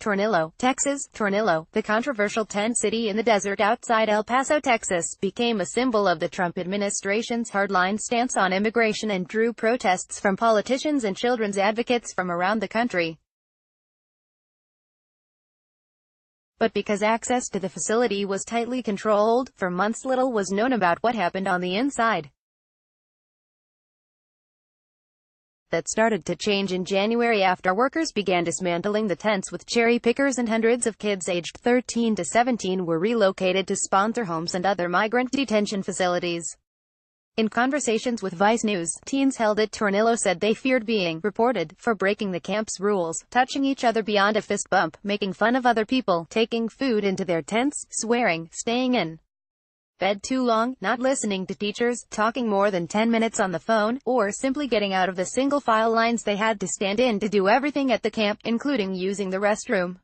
Tornillo, Texas. Tornillo, the controversial tent city in the desert outside El Paso, Texas, became a symbol of the Trump administration's hardline stance on immigration and drew protests from politicians and children's advocates from around the country. But because access to the facility was tightly controlled, for months little was known about what happened on the inside. That started to change in January after workers began dismantling the tents with cherry pickers, and hundreds of kids aged 13 to 17 were relocated to sponsor homes and other migrant detention facilities. In conversations with Vice News, teens held at Tornillo said they feared being reported for breaking the camp's rules, touching each other beyond a fist bump, making fun of other people, taking food into their tents, swearing, staying in bed too long, not listening to teachers, talking more than 10 minutes on the phone, or simply getting out of the single-file lines they had to stand in to do everything at the camp, including using the restroom.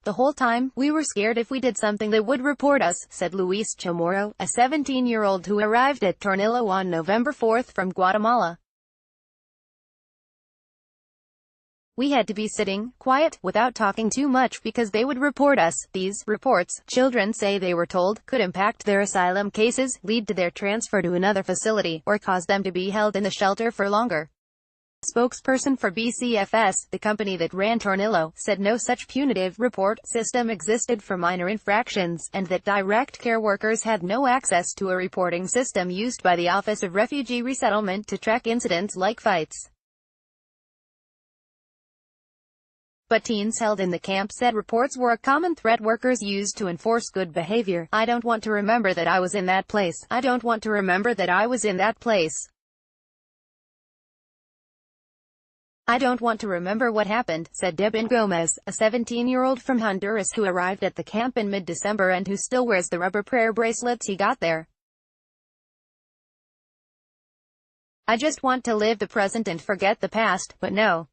The whole time, we were scared if we did something they would report us, said Luis Chamorro, a 17-year-old who arrived at Tornillo on November 4 from Guatemala. We had to be sitting quiet, without talking too much, because they would report us. These reports, children say they were told, could impact their asylum cases, lead to their transfer to another facility, or cause them to be held in the shelter for longer. Spokesperson for BCFS, the company that ran Tornillo, said no such punitive report system existed for minor infractions, and that direct care workers had no access to a reporting system used by the Office of Refugee Resettlement to track incidents like fights. But teens held in the camp said reports were a common threat workers used to enforce good behavior. I don't want to remember that I was in that place. I don't want to remember that I was in that place. I don't want to remember what happened, said Devin Gomez, a 17-year-old from Honduras who arrived at the camp in mid-December and who still wears the rubber prayer bracelets he got there. I just want to live the present and forget the past, but no.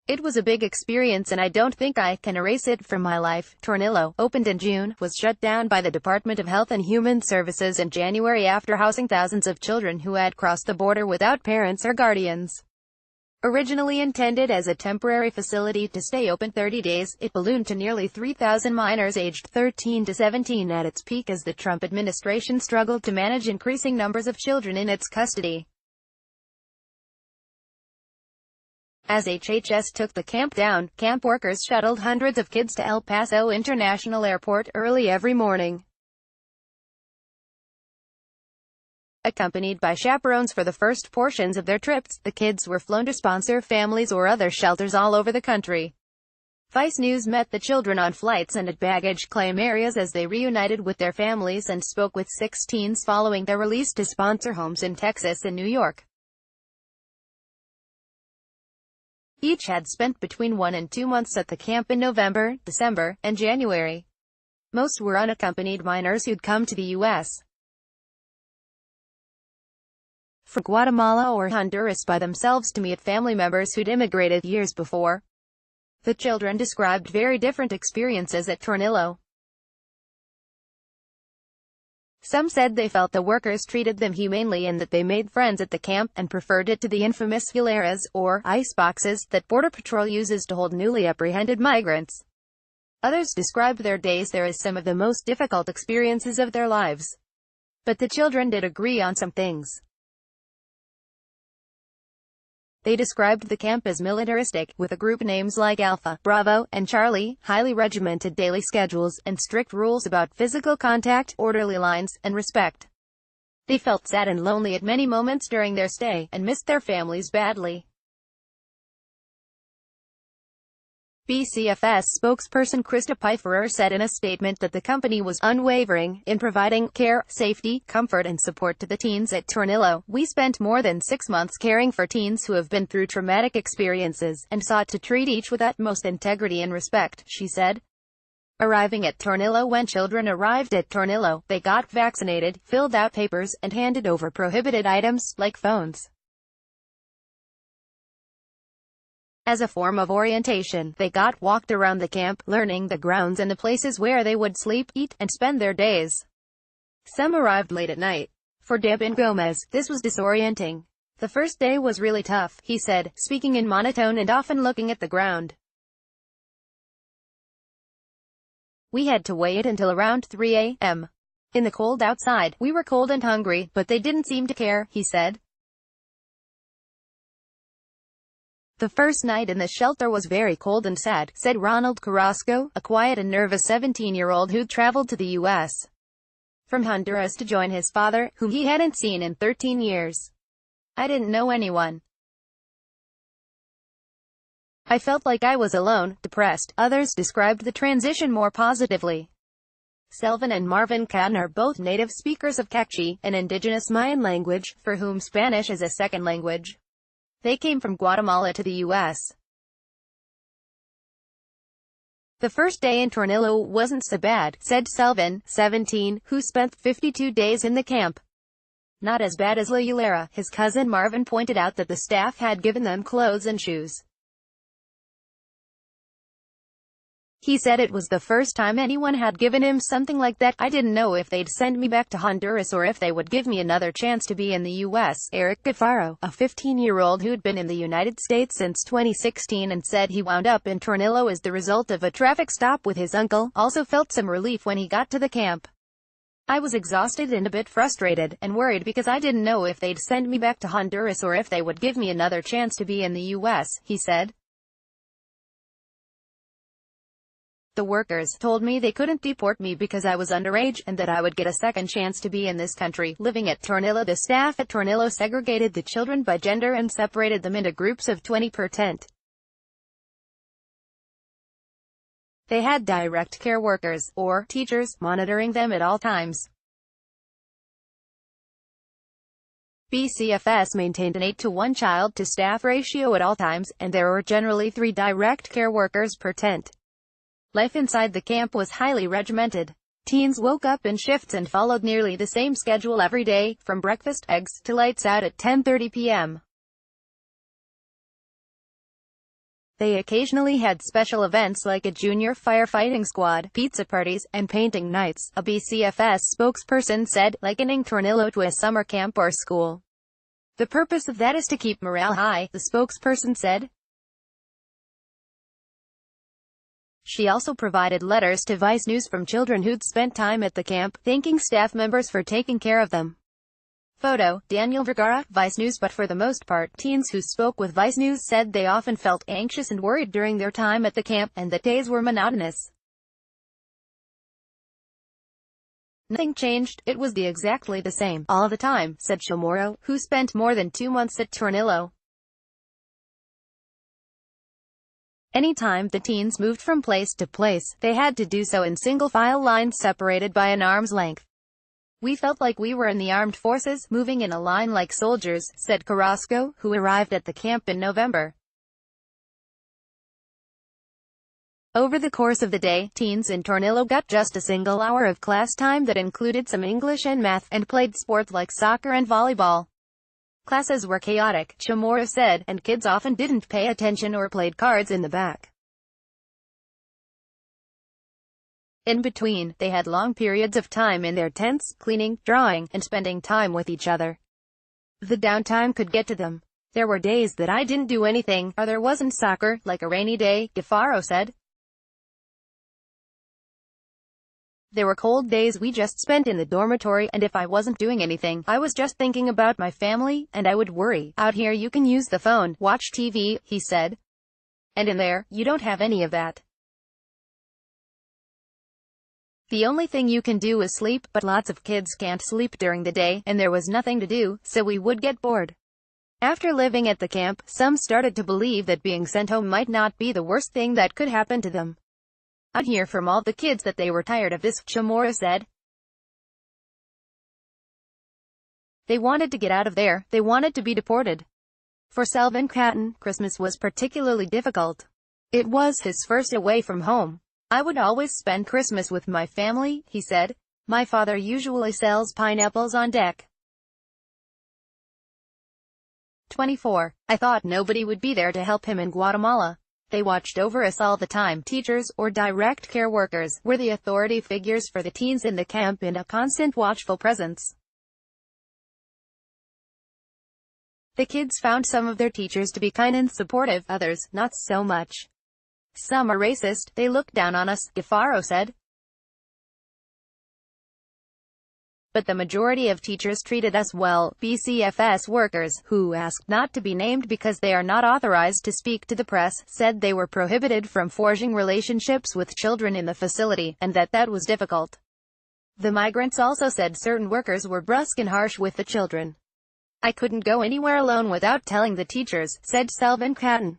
It was a big experience and I don't think I can erase it from my life. Tornillo, opened in June, was shut down by the Department of Health and Human Services in January after housing thousands of children who had crossed the border without parents or guardians. Originally intended as a temporary facility to stay open 30 days, it ballooned to nearly 3,000 minors aged 13 to 17 at its peak as the Trump administration struggled to manage increasing numbers of children in its custody. As HHS took the camp down, camp workers shuttled hundreds of kids to El Paso International Airport early every morning. Accompanied by chaperones for the first portions of their trips, the kids were flown to sponsor families or other shelters all over the country. Vice News met the children on flights and at baggage claim areas as they reunited with their families and spoke with 6 teens following their release to sponsor homes in Texas and New York. Each had spent between 1 and 2 months at the camp in November, December, and January. Most were unaccompanied minors who'd come to the U.S. from Guatemala or Honduras by themselves to meet family members who'd immigrated years before. The children described very different experiences at Tornillo. Some said they felt the workers treated them humanely and that they made friends at the camp, and preferred it to the infamous hieleras, or ice boxes, that Border Patrol uses to hold newly apprehended migrants. Others described their days there as some of the most difficult experiences of their lives. But the children did agree on some things. They described the camp as militaristic, with group names like Alpha, Bravo, and Charlie, highly regimented daily schedules, and strict rules about physical contact, orderly lines, and respect. They felt sad and lonely at many moments during their stay, and missed their families badly. BCFS spokesperson Krista Pfeiffer said in a statement that the company was unwavering in providing care, safety, comfort and support to the teens at Tornillo. We spent more than 6 months caring for teens who have been through traumatic experiences, and sought to treat each with utmost integrity and respect, she said. Arriving at Tornillo. When children arrived at Tornillo, they got vaccinated, filled out papers, and handed over prohibited items, like phones. As a form of orientation, they got walked around the camp, learning the grounds and the places where they would sleep, eat, and spend their days. Some arrived late at night. For Deb and Gomez, this was disorienting. The first day was really tough, he said, speaking in monotone and often looking at the ground. We had to wait until around 3 a.m. in the cold outside. We were cold and hungry, but they didn't seem to care, he said. The first night in the shelter was very cold and sad, said Ronald Carrasco, a quiet and nervous 17-year-old who'd traveled to the U.S. from Honduras to join his father, whom he hadn't seen in 13 years. I didn't know anyone. I felt like I was alone, depressed. Others described the transition more positively. Selvin and Marvin Catton are both native speakers of Quechua, an indigenous Mayan language, for whom Spanish is a second language. They came from Guatemala to the U.S. The first day in Tornillo wasn't so bad, said Selvin, 17, who spent 52 days in the camp. Not as bad as La Hielera. His cousin Marvin pointed out that the staff had given them clothes and shoes. He said it was the first time anyone had given him something like that. I didn't know if they'd send me back to Honduras or if they would give me another chance to be in the U.S. Eric Gafaro, a 15-year-old who'd been in the United States since 2016 and said he wound up in Tornillo as the result of a traffic stop with his uncle, also felt some relief when he got to the camp. I was exhausted and a bit frustrated, and worried because I didn't know if they'd send me back to Honduras or if they would give me another chance to be in the U.S., he said. The workers told me they couldn't deport me because I was underage, and that I would get a second chance to be in this country. Living at Tornillo, the staff at Tornillo segregated the children by gender and separated them into groups of 20 per tent. They had direct care workers, or teachers, monitoring them at all times. BCFS maintained an 8-to-1 child-to-staff ratio at all times, and there were generally 3 direct care workers per tent. Life inside the camp was highly regimented. Teens woke up in shifts and followed nearly the same schedule every day, from breakfast, eggs, to lights out at 10:30 p.m. They occasionally had special events like a junior firefighting squad, pizza parties, and painting nights, a BCFS spokesperson said, likening Tornillo to a summer camp or school. The purpose of that is to keep morale high, the spokesperson said. She also provided letters to Vice News from children who'd spent time at the camp, thanking staff members for taking care of them. Photo, Daniel Vergara, Vice News. But for the most part, teens who spoke with Vice News said they often felt anxious and worried during their time at the camp, and that days were monotonous. Nothing changed, it was exactly the same, all the time, said Chamorro, who spent more than 2 months at Tornillo. Anytime the teens moved from place to place, they had to do so in single-file lines separated by an arm's length. We felt like we were in the armed forces, moving in a line like soldiers, said Carrasco, who arrived at the camp in November. Over the course of the day, teens in Tornillo got just a single hour of class time that included some English and math, and played sports like soccer and volleyball. Classes were chaotic, Chamorro said, and kids often didn't pay attention or played cards in the back. In between, they had long periods of time in their tents, cleaning, drawing, and spending time with each other. The downtime could get to them. There were days that I didn't do anything, or there wasn't soccer, like a rainy day, Gafaro said. There were cold days we just spent in the dormitory, and if I wasn't doing anything, I was just thinking about my family, and I would worry. Out here you can use the phone, watch TV, he said. And in there, you don't have any of that. The only thing you can do is sleep, but lots of kids can't sleep during the day, and there was nothing to do, so we would get bored. After living at the camp, some started to believe that being sent home might not be the worst thing that could happen to them. I'd hear from all the kids that they were tired of this, Chamorro said. They wanted to get out of there, they wanted to be deported. For Selvin Catton, Christmas was particularly difficult. It was his first away from home. I would always spend Christmas with my family, he said. My father usually sells pineapples on deck. 24. I thought nobody would be there to help him in Guatemala. They watched over us all the time. Teachers, or direct care workers, were the authority figures for the teens in the camp and a constant watchful presence. The kids found some of their teachers to be kind and supportive, others, not so much. Some are racist, they look down on us, Gafaro said. But the majority of teachers treated us well. BCFS workers, who asked not to be named because they are not authorized to speak to the press, said they were prohibited from forging relationships with children in the facility, and that was difficult. The migrants also said certain workers were brusque and harsh with the children. I couldn't go anywhere alone without telling the teachers, said Selvin Catton.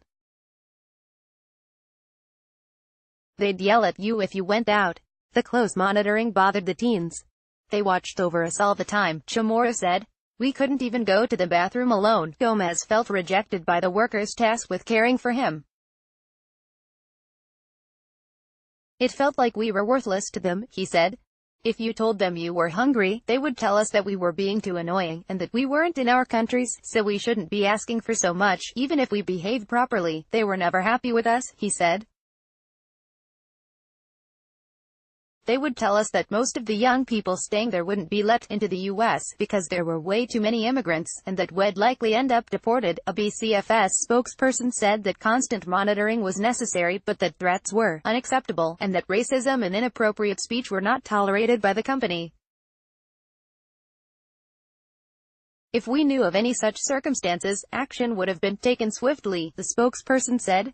They'd yell at you if you went out. The close monitoring bothered the teens. They watched over us all the time, Chamorro said. We couldn't even go to the bathroom alone. Gomez felt rejected by the workers tasked with caring for him. It felt like we were worthless to them, he said. If you told them you were hungry, they would tell us that we were being too annoying, and that we weren't in our countries, so we shouldn't be asking for so much, even if we behaved properly. They were never happy with us, he said. They would tell us that most of the young people staying there wouldn't be let into the U.S. because there were way too many immigrants, and that we'd likely end up deported. A BCFS spokesperson said that constant monitoring was necessary, but that threats were unacceptable, and that racism and inappropriate speech were not tolerated by the company. If we knew of any such circumstances, action would have been taken swiftly, the spokesperson said.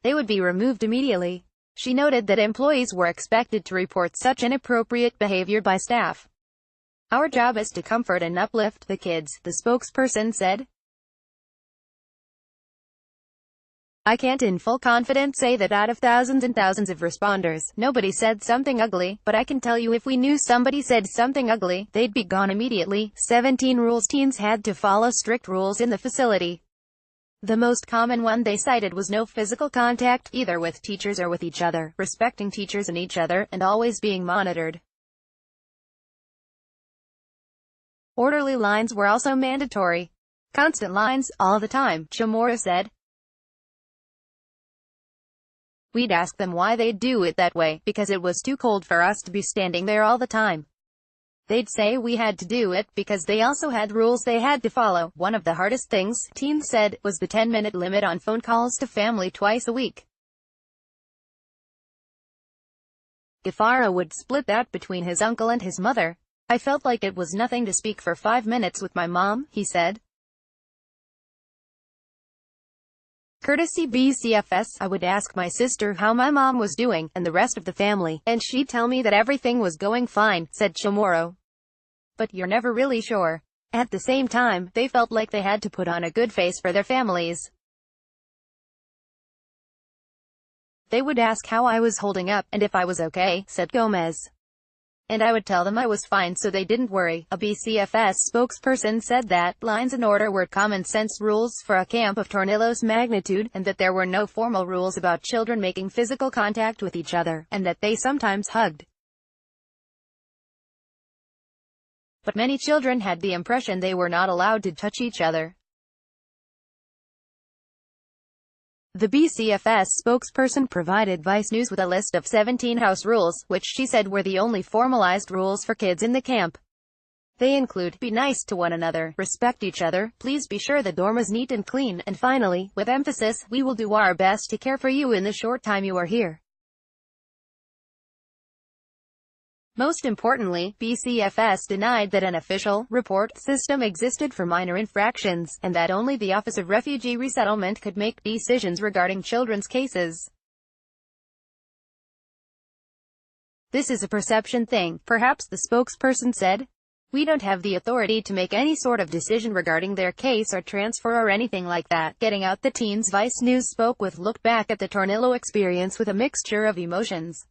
They would be removed immediately. She noted that employees were expected to report such inappropriate behavior by staff. Our job is to comfort and uplift the kids, the spokesperson said. I can't in full confidence say that out of thousands and thousands of responders, nobody said something ugly, but I can tell you if we knew somebody said something ugly, they'd be gone immediately. 17 rules. Teens had to follow strict rules in the facility. The most common one they cited was no physical contact, either with teachers or with each other, respecting teachers and each other, and always being monitored. Orderly lines were also mandatory. Constant lines, all the time, Chamorro said. We'd ask them why they'd do it that way, because it was too cold for us to be standing there all the time. They'd say we had to do it because they also had rules they had to follow. One of the hardest things, teens said, was the 10-minute limit on phone calls to family twice a week. Gafaro would split that between his uncle and his mother. I felt like it was nothing to speak for 5 minutes with my mom, he said. Courtesy BCFS, I would ask my sister how my mom was doing, and the rest of the family, and she'd tell me that everything was going fine, said Chamorro. But you're never really sure. At the same time, they felt like they had to put on a good face for their families. They would ask how I was holding up, and if I was okay, said Gomez. And I would tell them I was fine so they didn't worry. A BCFS spokesperson said that lines and order were common-sense rules for a camp of Tornillo's magnitude, and that there were no formal rules about children making physical contact with each other, and that they sometimes hugged. But many children had the impression they were not allowed to touch each other. The BCFS spokesperson provided Vice News with a list of 17 house rules, which she said were the only formalized rules for kids in the camp. They include, be nice to one another, respect each other, please be sure the dorm is neat and clean, and finally, with emphasis, we will do our best to care for you in the short time you are here. Most importantly, BCFS denied that an official report system existed for minor infractions, and that only the Office of Refugee Resettlement could make decisions regarding children's cases. This is a perception thing, perhaps, the spokesperson said. We don't have the authority to make any sort of decision regarding their case or transfer or anything like that. Getting out the teens. Vice News spoke with looked back at the Tornillo experience with a mixture of emotions.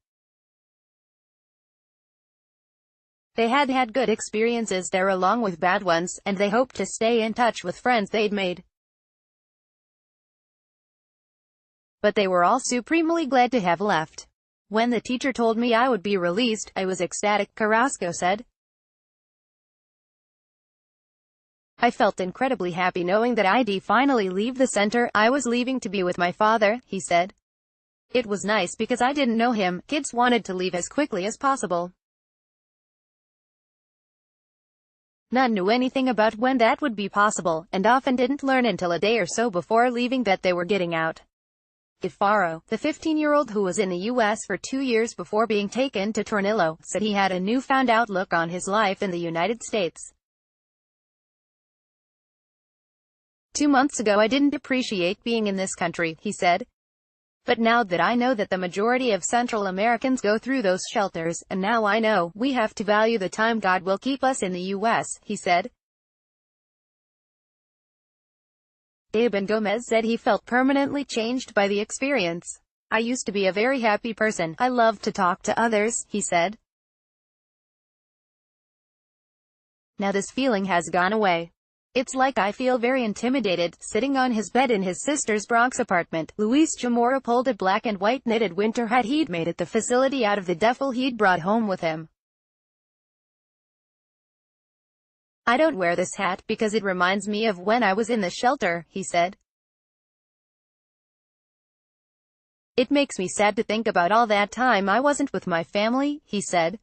They had had good experiences there along with bad ones, and they hoped to stay in touch with friends they'd made. But they were all supremely glad to have left. When the teacher told me I would be released, I was ecstatic, Carrasco said. I felt incredibly happy knowing that I'd finally leave the center. I was leaving to be with my father, he said. It was nice because I didn't know him. Kids wanted to leave as quickly as possible. None knew anything about when that would be possible, and often didn't learn until a day or so before leaving that they were getting out. Faro, the 15-year-old who was in the U.S. for 2 years before being taken to Tornillo, said he had a newfound outlook on his life in the United States. 2 months ago I didn't appreciate being in this country, he said. But now that I know that the majority of Central Americans go through those shelters, and now I know, we have to value the time God will keep us in the U.S., he said. Eben Gomez said he felt permanently changed by the experience. I used to be a very happy person. I love to talk to others, he said. Now this feeling has gone away. It's like I feel very intimidated, sitting on his bed in his sister's Bronx apartment. Luis Chamorro pulled a black and white knitted winter hat he'd made at the facility out of the duffel he'd brought home with him. I don't wear this hat because it reminds me of when I was in the shelter, he said. It makes me sad to think about all that time I wasn't with my family, he said.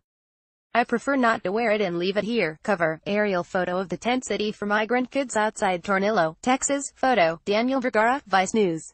I prefer not to wear it and leave it here. Cover, aerial photo of the tent city for migrant kids outside Tornillo, Texas. Photo, Daniel Vergara, Vice News.